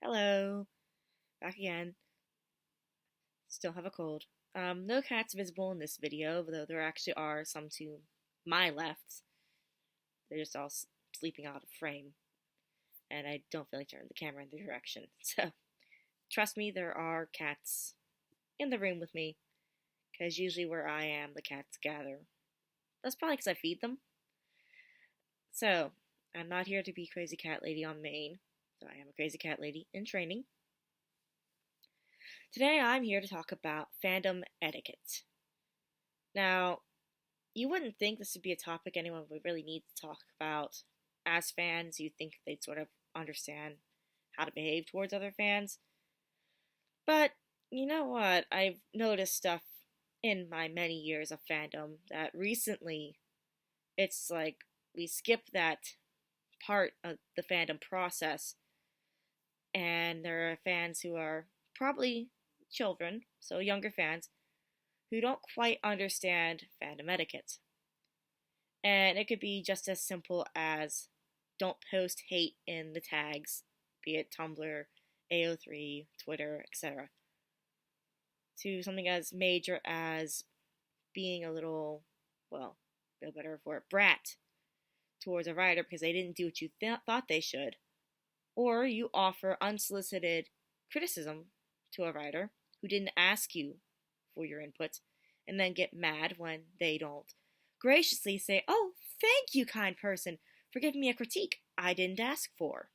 Hello, back again. Still have a cold. No cats visible in this video, though there actually are some to my left. They're just all sleeping out of frame, and I don't feel like turning the camera in their direction. So, trust me, there are cats in the room with me, because usually where I am, the cats gather. That's probably because I feed them. So, I'm not here to be crazy cat lady on main, so I am a crazy cat lady in training. Today I'm here to talk about fandom etiquette. Now, you wouldn't think this would be a topic anyone would really need to talk about as fans. You'd think they'd sort of understand how to behave towards other fans. But, you know what? I've noticed stuff in my many years of fandom that recently it's like we skip that part of the fandom process, and there are fans who are probably children, so younger fans, who don't quite understand fandom etiquette. And it could be just as simple as don't post hate in the tags, be it Tumblr, AO3, Twitter, etc., to something as major as being a little, well, no better for it, brat towards a writer because they didn't do what you thought they should, or you offer unsolicited criticism to a writer who didn't ask you for your input, and then get mad when they don't graciously say, "Oh, thank you, kind person, for giving me a critique I didn't ask for."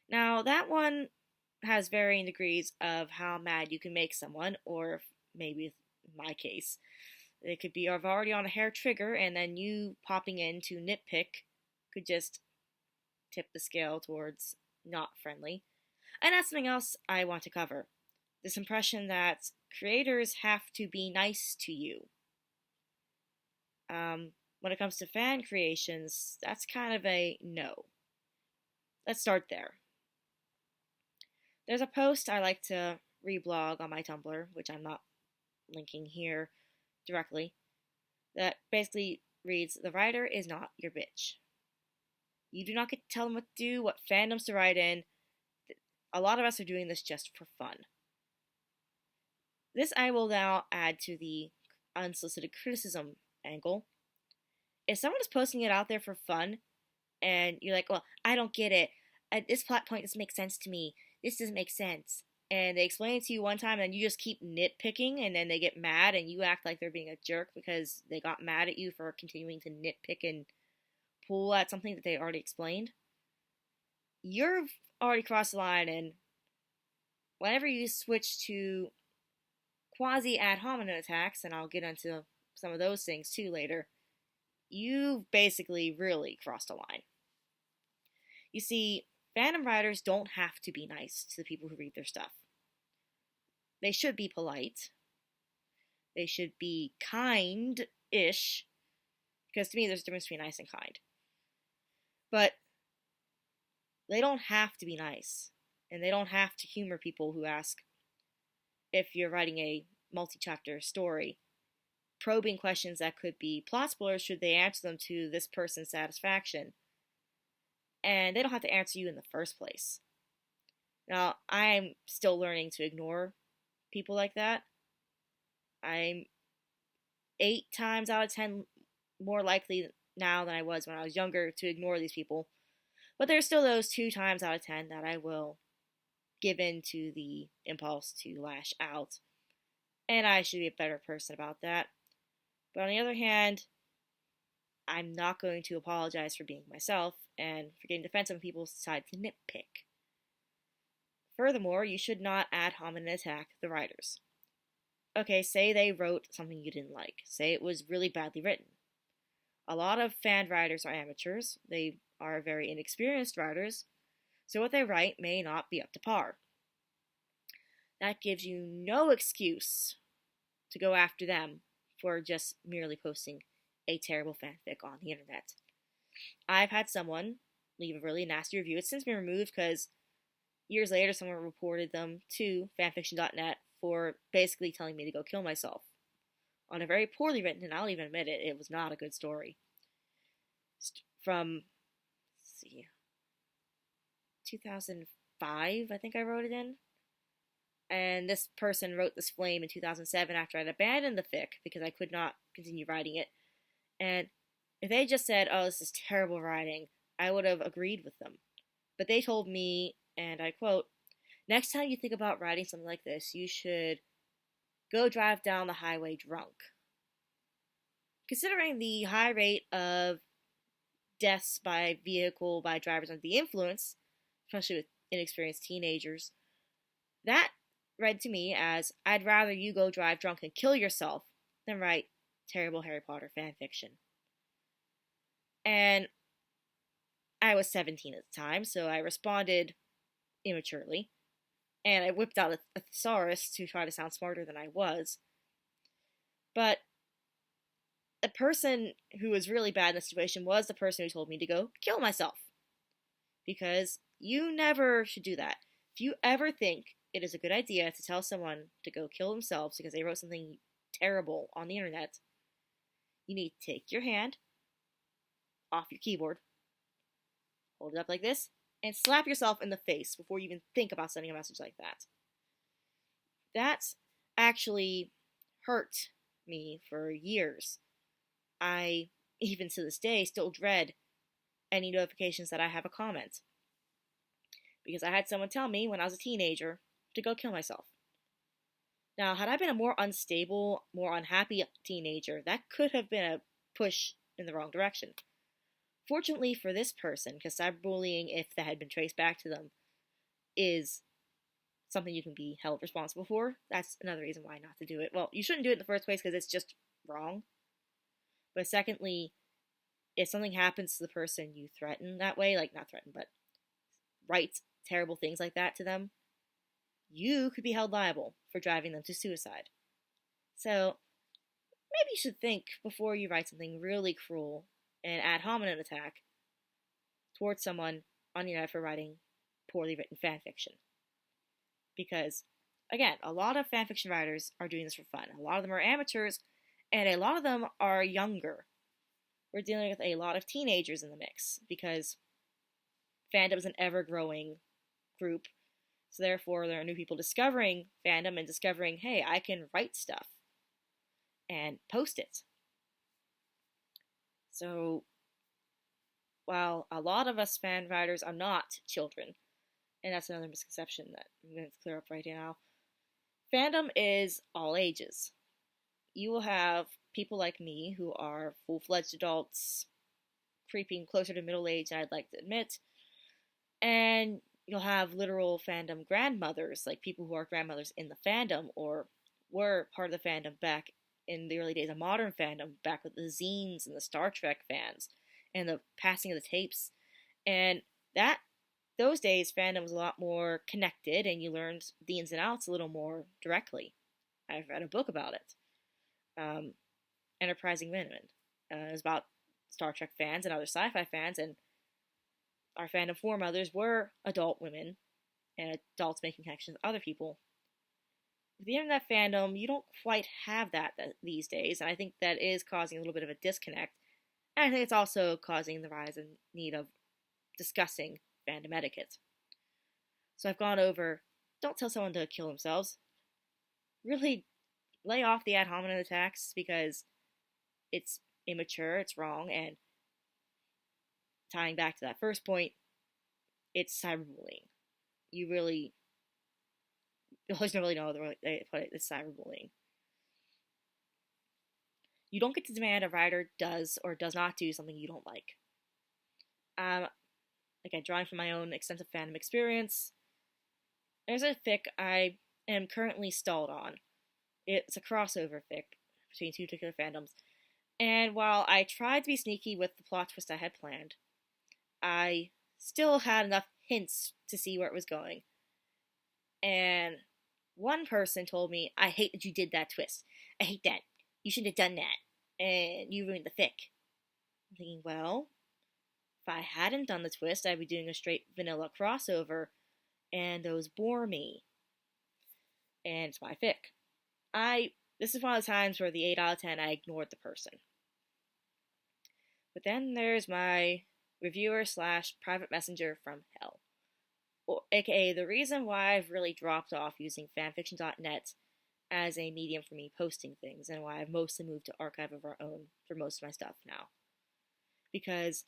Now, that one has varying degrees of how mad you can make someone, or maybe in my case, it could be I've already on a hair trigger, and then you popping in to nitpick could just tip the scale towards not friendly. And that's something else I want to cover. This impression that creators have to be nice to you. When it comes to fan creations, that's kind of a no. Let's start there. There's a post I like to reblog on my Tumblr, which I'm not linking here directly, that basically reads, "The writer is not your bitch. You do not get to tell them what to do, what fandoms to write in. A lot of us are doing this just for fun." This I will now add to the unsolicited criticism angle. If someone is posting it out there for fun, and you're like, "Well, I don't get it. This plot point doesn't make sense to me. This doesn't make sense." And they explain it to you one time, and you just keep nitpicking, and then they get mad, and you act like they're being a jerk because they got mad at you for continuing to nitpick and pull at something that they already explained. You've already crossed the line, and whenever you switch to quasi ad hominem attacks, and I'll get into some of those things too later, you've basically really crossed a line. You see, fandom writers don't have to be nice to the people who read their stuff. They should be polite. They should be kind-ish, because to me there's a difference between nice and kind. But they don't have to be nice, and they don't have to humor people who ask, if you're writing a multi-chapter story, probing questions that could be plot spoilers should they answer them to this person's satisfaction. And they don't have to answer you in the first place. Now, I'm still learning to ignore people like that. I'm 8 times out of 10 more likely now than I was when I was younger to ignore these people. But there's still those 2 times out of 10 that I will give in to the impulse to lash out. And I should be a better person about that. But on the other hand, I'm not going to apologize for being myself and for getting defensive when people decide to nitpick. Furthermore, you should not ad hominem attack the writers. Okay, say they wrote something you didn't like. Say it was really badly written. A lot of fan writers are amateurs. They are very inexperienced writers, so what they write may not be up to par. That gives you no excuse to go after them for just merely posting a terrible fanfic on the internet. I've had someone leave a really nasty review. It's since been removed because years later someone reported them to fanfiction.net for basically telling me to go kill myself on a very poorly written, and I'll even admit it, it was not a good story. From, 2000 2005, I think I wrote it in. And this person wrote this flame in 2007 after I'd abandoned the fic because I could not continue writing it. And if they just said, oh, this is terrible writing, I would have agreed with them. But they told me, and I quote, next time you think about writing something like this, you should go drive down the highway drunk. Considering the high rate of deaths by vehicle by drivers under the influence, especially with inexperienced teenagers, that read to me as, I'd rather you go drive drunk and kill yourself than write terrible Harry Potter fanfiction. And I was 17 at the time, so I responded immaturely, and I whipped out a thesaurus to try to sound smarter than I was. But the person who was really bad in the situation was the person who told me to go kill myself. Because you never should do that. If you ever think it is a good idea to tell someone to go kill themselves because they wrote something terrible on the internet, you need to take your hand off your keyboard, hold it up like this, and slap yourself in the face before you even think about sending a message like that. That actually hurt me for years. I, even to this day, still dread any notifications that I have a comment. Because I had someone tell me when I was a teenager to go kill myself. Now, had I been a more unstable, more unhappy teenager, that could have been a push in the wrong direction. Fortunately for this person, because cyberbullying, if that had been traced back to them, is something you can be held responsible for. That's another reason why not to do it. Well, you shouldn't do it in the first place because it's just wrong. But secondly, if something happens to the person you threaten that way, like not threaten, but write terrible things like that to them, you could be held liable for driving them to suicide. So maybe you should think before you write something really cruel, an ad hominem attack, towards someone on the internet for writing poorly written fanfiction. Because, again, a lot of fanfiction writers are doing this for fun. A lot of them are amateurs, and a lot of them are younger. We're dealing with a lot of teenagers in the mix, because fandom is an ever-growing group. So therefore, there are new people discovering fandom and discovering, hey, I can write stuff and post it. So, while a lot of us fan writers are not children, and that's another misconception that I'm going to clear up right now, fandom is all ages. You will have people like me who are full-fledged adults, creeping closer to middle age than I'd like to admit, and you'll have literal fandom grandmothers, like people who are grandmothers in the fandom or were part of the fandom back in the early days of modern fandom, back with the zines and the Star Trek fans and the passing of the tapes. And those days, fandom was a lot more connected and you learned the ins and outs a little more directly. I've read a book about it, Enterprising Women. It was about Star Trek fans and other sci-fi fans, and our fandom foremothers were adult women and adults making connections with other people. With the internet fandom, you don't quite have that these days, and I think that is causing a little bit of a disconnect. And I think it's also causing the rise in need of discussing fandom etiquette. So I've gone over, don't tell someone to kill themselves. Really lay off the ad hominem attacks because it's immature, it's wrong, and tying back to that first point, it's cyberbullying. You don't really know the way they put it. It's cyberbullying. You don't get to demand a writer does or does not do something you don't like. Again, drawing from my own extensive fandom experience, there's a fic I am currently stalled on. It's a crossover fic between two particular fandoms. And while I tried to be sneaky with the plot twist I had planned, I still had enough hints to see where it was going. And one person told me, I hate that you did that twist. I hate that. You shouldn't have done that. And you ruined the fic. I'm thinking, well, if I hadn't done the twist, I'd be doing a straight vanilla crossover, and those bore me. And it's my fic. This is one of the times where the 8 out of 10, I ignored the person. But then there's my reviewer / private messenger from hell. or aka the reason why I've really dropped off using fanfiction.net as a medium for me posting things, and why I've mostly moved to Archive of Our Own for most of my stuff now. Because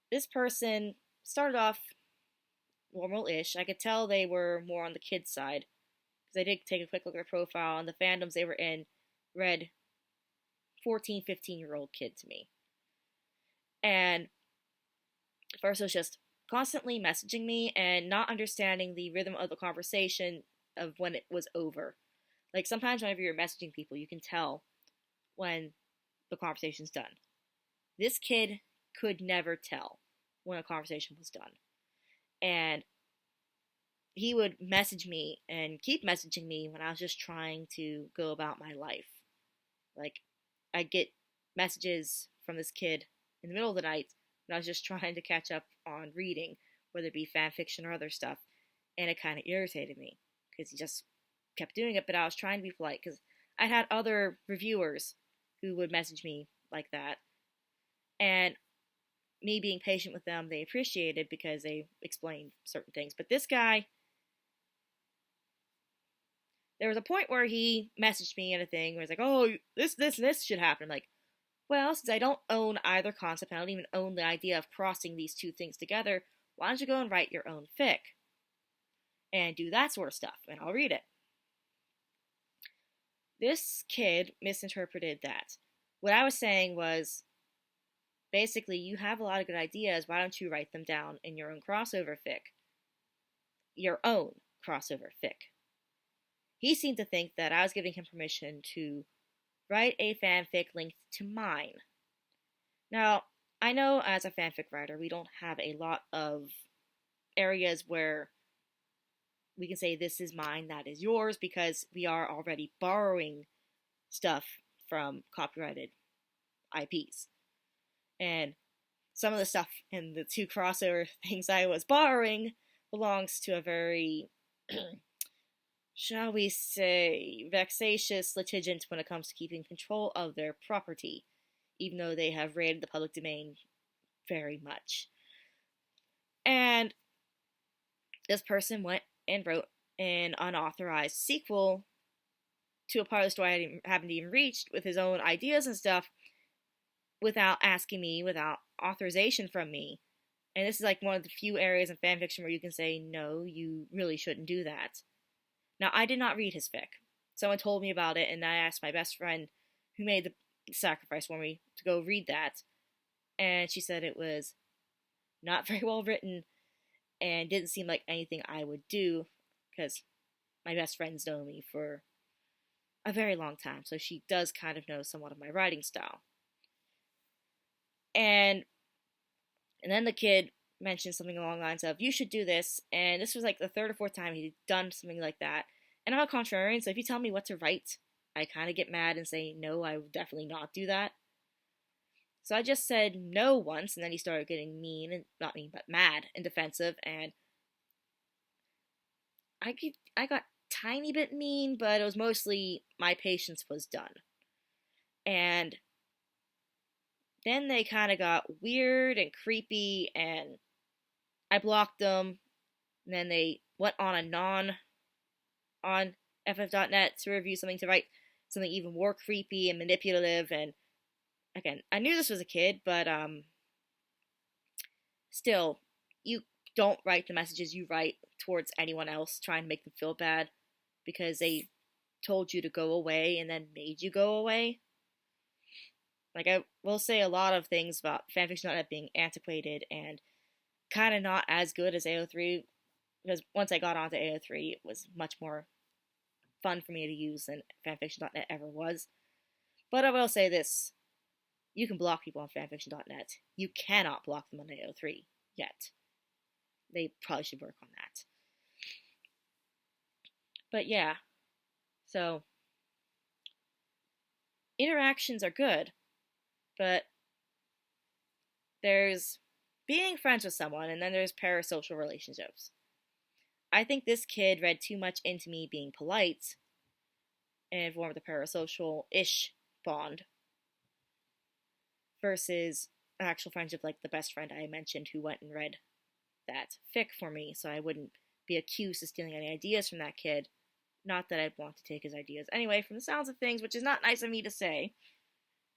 this person started off normal-ish. I could tell they were more on the kids' side, because I did take a quick look at their profile, and the fandoms they were in read 14, 15-year-old kid to me. And first it was just constantly messaging me and not understanding the rhythm of the conversation of when it was over. Like, sometimes whenever you're messaging people, you can tell when the conversation's done. This kid could never tell when a conversation was done. And he would message me and keep messaging me when I was just trying to go about my life. Like, I'd get messages from this kid in the middle of the night when I was just trying to catch up on reading, whether it be fan fiction or other stuff, and it kind of irritated me, because he just kept doing it, but I was trying to be polite, because I had other reviewers who would message me like that, and me being patient with them, they appreciated, because they explained certain things. But this guy, there was a point where he messaged me in a thing where he's like, oh, this, and this should happen. I'm like, well, since I don't own either concept, I don't even own the idea of crossing these two things together, why don't you go and write your own fic? And do that sort of stuff, and I'll read it. This kid misinterpreted that. What I was saying was, basically, you have a lot of good ideas, why don't you write them down in your own crossover fic? Your own crossover fic. He seemed to think that I was giving him permission to write a fanfic linked to mine. Now, I know as a fanfic writer, we don't have a lot of areas where we can say this is mine, that is yours, because we are already borrowing stuff from copyrighted IPs. And some of the stuff in the two crossover things I was borrowing belongs to a very, shall we say, vexatious litigant when it comes to keeping control of their property, even though they have raided the public domain very much. And this person went and wrote an unauthorized sequel to a part of the story I haven't even reached, with his own ideas and stuff, without asking me, without authorization from me. And this is like one of the few areas in fanfiction where you can say, no, you really shouldn't do that. Now, I did not read his fic. Someone told me about it, and I asked my best friend, who made the sacrifice for me, to go read that. And she said it was not very well written, and didn't seem like anything I would do, because my best friends know me for a very long time, so she does kind of know somewhat of my writing style. And then the kid mentioned something along the lines of, you should do this, and this was like the third or fourth time he'd done something like that. And I'm a contrarian, so if you tell me what to write, I kind of get mad and say, no, I would definitely not do that. So I just said no once, and then he started getting mean, and not mean, but mad and defensive, and I got tiny bit mean, but it was mostly my patience was done. And then they kind of got weird and creepy, and I blocked them, and then they went on on ff.net to review something, to write something even more creepy and manipulative. And again, I knew this was a kid, but still, you don't write the messages you write towards anyone else trying to make them feel bad because they told you to go away and then made you go away. Like, I will say a lot of things about fanfiction.net being antiquated and kind of not as good as AO3, because once I got onto AO3, it was much more fun for me to use than fanfiction.net ever was. But I will say this, you can block people on fanfiction.net. You cannot block them on AO3 yet. They probably should work on that. But yeah, so interactions are good, but there's being friends with someone, and then there's parasocial relationships. I think this kid read too much into me being polite and formed a parasocial-ish bond versus an actual friendship like the best friend I mentioned who went and read that fic for me, so I wouldn't be accused of stealing any ideas from that kid. Not that I'd want to take his ideas anyway, from the sounds of things, which is not nice of me to say,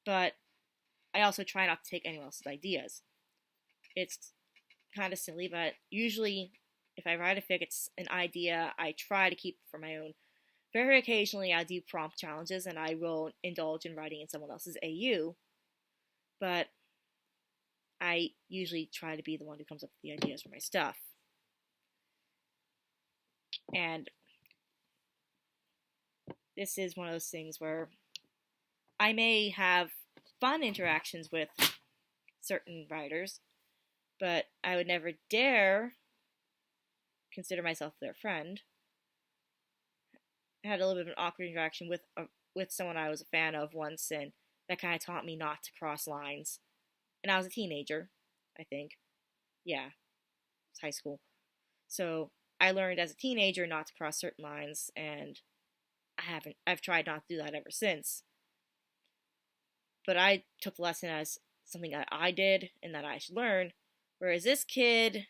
but I also try not to take anyone else's ideas. It's kind of silly, but usually if I write a fic, it's an idea I try to keep for my own. Very occasionally I do prompt challenges and I will indulge in writing in someone else's AU, but I usually try to be the one who comes up with the ideas for my stuff. And this is one of those things where I may have fun interactions with certain writers, but I would never dare consider myself their friend. I had a little bit of an awkward interaction with someone I was a fan of once, and that kind of taught me not to cross lines. And I was a teenager, I think. Yeah, it was high school. So I learned as a teenager not to cross certain lines, and I've tried not to do that ever since. But I took the lesson as something that I did and that I should learn, whereas this kid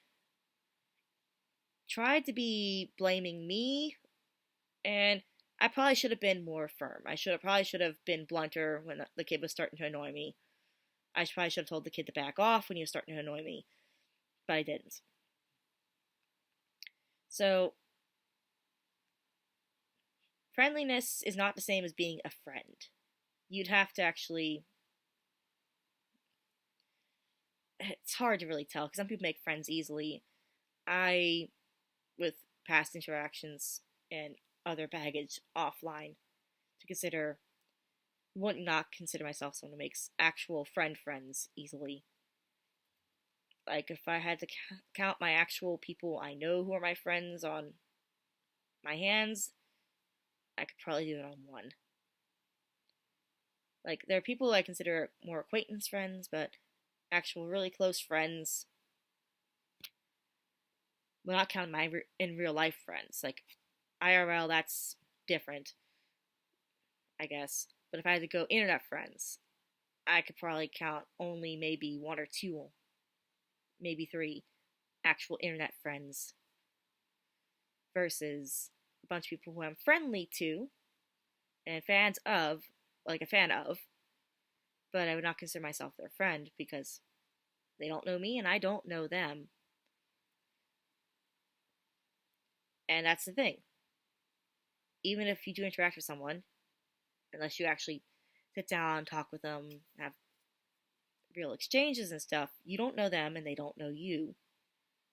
tried to be blaming me, and I probably should have been more firm. Probably should have been blunter when the kid was starting to annoy me. I probably should have told the kid to back off when he was starting to annoy me, but I didn't. So, friendliness is not the same as being a friend. You'd have to actually... It's hard to really tell, because some people make friends easily. With past interactions and other baggage offline, would not consider myself someone who makes actual friends easily. Like, if I had to count my actual people I know who are my friends on my hands, I could probably do it on one. Like, there are people I consider more acquaintance friends, but actual really close friends, will not count my in real life friends. Like, IRL, that's different, I guess. But if I had to go internet friends, I could probably count only maybe one or two, maybe three actual internet friends versus a bunch of people who I'm friendly to and fans of, like a fan of, but I would not consider myself their friend because they don't know me and I don't know them. And that's the thing. Even if you do interact with someone, unless you actually sit down, talk with them, have real exchanges and stuff, you don't know them and they don't know you.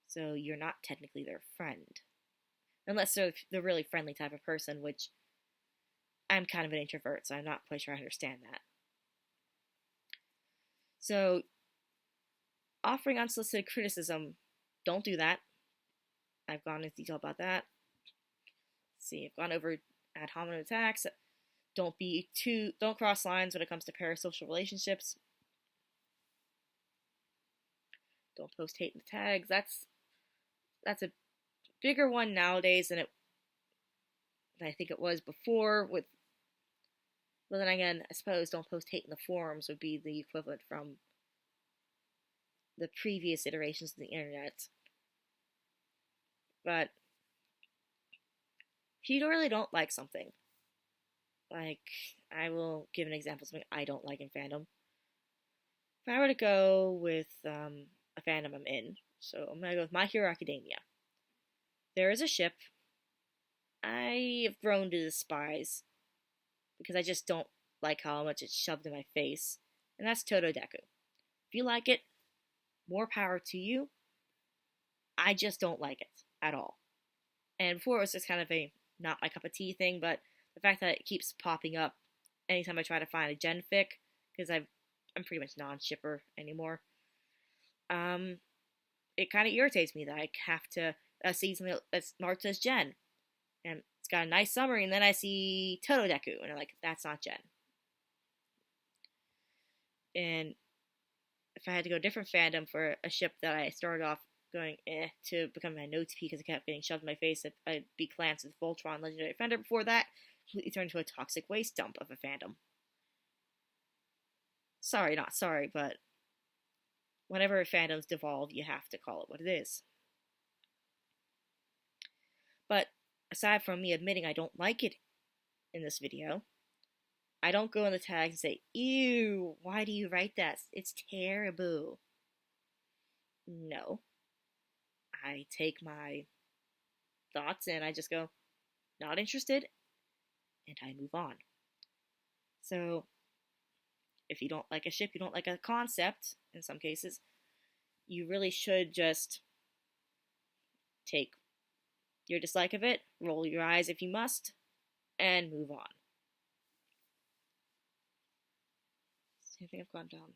So you're not technically their friend. Unless they're the really friendly type of person, which I'm kind of an introvert, so I'm not quite sure I understand that. So, offering unsolicited criticism, don't do that. I've gone into detail about that. Let's see, I've gone over ad hominem attacks. Don't cross lines when it comes to parasocial relationships. Don't post hate in the tags. That's a bigger one nowadays than I think it was before. Well, then again, I suppose don't post hate in the forums would be the equivalent from the previous iterations of the internet. But if you really don't like something, like, I will give an example of something I don't like in fandom. If I were to go with a fandom I'm in, so I'm going to go with My Hero Academia. There is a ship I have grown to despise because I just don't like how much it's shoved in my face, and that's Totodeku. If you like it, more power to you. I just don't like it at all. And before it was just kind of a not my cup of tea thing, but the fact that it keeps popping up anytime I try to find a gen fic, because I'm pretty much non-shipper anymore, it kind of irritates me that I have to see something that's marked as gen. And it's got a nice summary, and then I see Totodeku, and I'm like, that's not gen. And if I had to go a different fandom for a ship that I started off going to become my no TP because it kept getting shoved in my face, I'd be Clance with Voltron Legendary Defender. Before that, completely turned into a toxic waste dump of a fandom. Sorry, not sorry, but whenever fandoms devolve, you have to call it what it is. aside from me admitting I don't like it in this video, I don't go in the tags and say, ew, why do you write that? It's terrible. No. I take my thoughts and I just go, not interested, and I move on. So, if you don't like a ship, you don't like a concept, in some cases, you really should just take your dislike of it, roll your eyes if you must, and move on. I think I've gone down.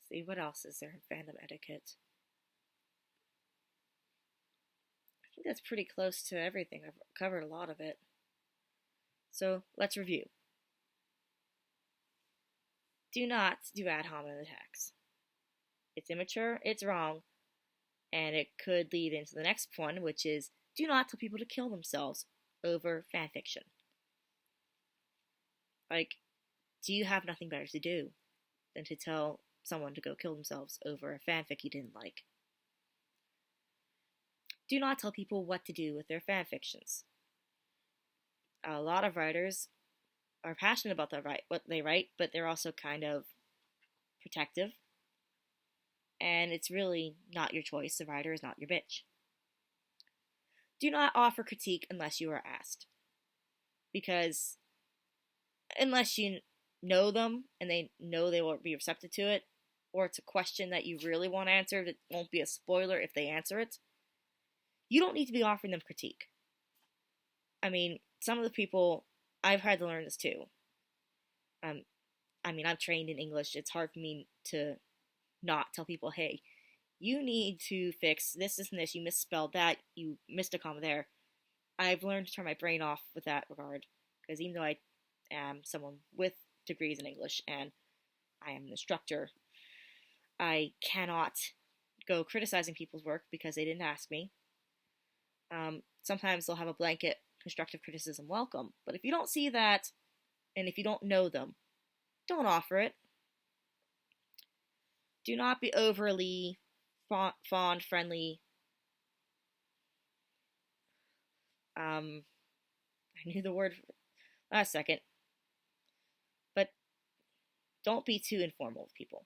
See, what else is there in fandom etiquette? I think that's pretty close to everything. I've covered a lot of it. So let's review. Do not do ad hominem attacks. It's immature, it's wrong, and it could lead into the next one, which is do not tell people to kill themselves over fanfiction. Like, do you have nothing better to do than to tell someone to go kill themselves over a fanfic you didn't like? Do not tell people what to do with their fanfictions. A lot of writers are passionate about what they write, but they're also kind of protective. And it's really not your choice. The writer is not your bitch. Do not offer critique unless you are asked. Because unless you know them and they know they won't be receptive to it, or it's a question that you really want answered, it won't be a spoiler if they answer it, you don't need to be offering them critique. I mean, some of the people, I've had to learn this too. I'm trained in English. It's hard for me to not tell people, hey, you need to fix this and this. You misspelled that. You missed a comma there. I've learned to turn my brain off with that regard. Because even though I am someone with degrees in English and I am an instructor, I cannot go criticizing people's work because they didn't ask me. Sometimes they'll have a blanket constructive criticism welcome. But if you don't see that, and if you don't know them, don't offer it. Do not be overly fond, friendly. I knew the word last second. But don't be too informal with people.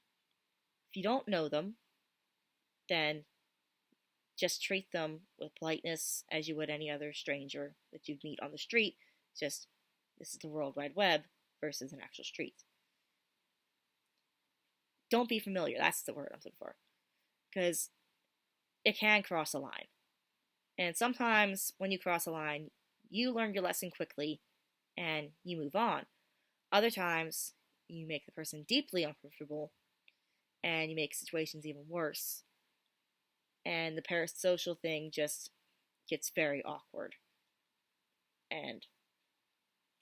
If you don't know them, then just treat them with politeness as you would any other stranger that you'd meet on the street. Just, this is the World Wide Web versus an actual street. Don't be familiar. That's the word I'm looking for. Because it can cross a line. And sometimes when you cross a line, you learn your lesson quickly and you move on. Other times, you make the person deeply uncomfortable and you make situations even worse. And the parasocial thing just gets very awkward and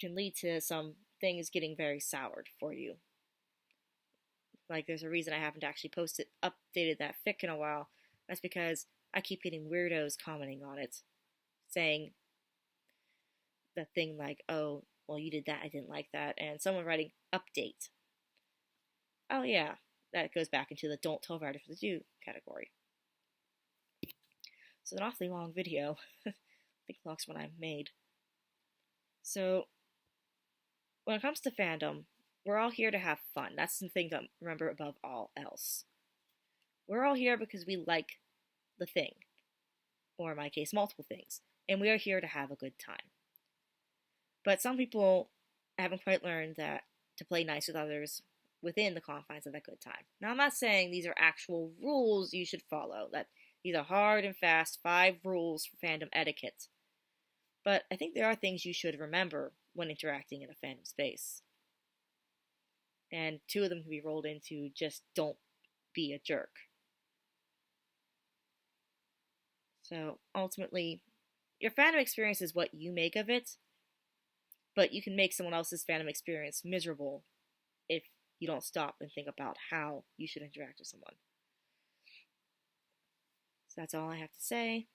can lead to some things getting very soured for you. Like, there's a reason I haven't actually updated that fic in a while. That's because I keep getting weirdos commenting on it, saying the thing like, oh, well, you did that, I didn't like that, and someone writing, update. Oh yeah, that goes back into the don't tell writers what to do category. So an awfully long video. I think the longest one I've made. So, when it comes to fandom, we're all here to have fun. That's the thing to remember above all else. We're all here because we like the thing. Or in my case, multiple things. And we are here to have a good time. But some people haven't quite learned that to play nice with others within the confines of that good time. Now, I'm not saying these are actual rules you should follow. That these are hard and fast 5 rules for fandom etiquette. But I think there are things you should remember when interacting in a fandom space. And 2 of them can be rolled into just don't be a jerk. So ultimately, your fandom experience is what you make of it, but you can make someone else's fandom experience miserable if you don't stop and think about how you should interact with someone. So that's all I have to say.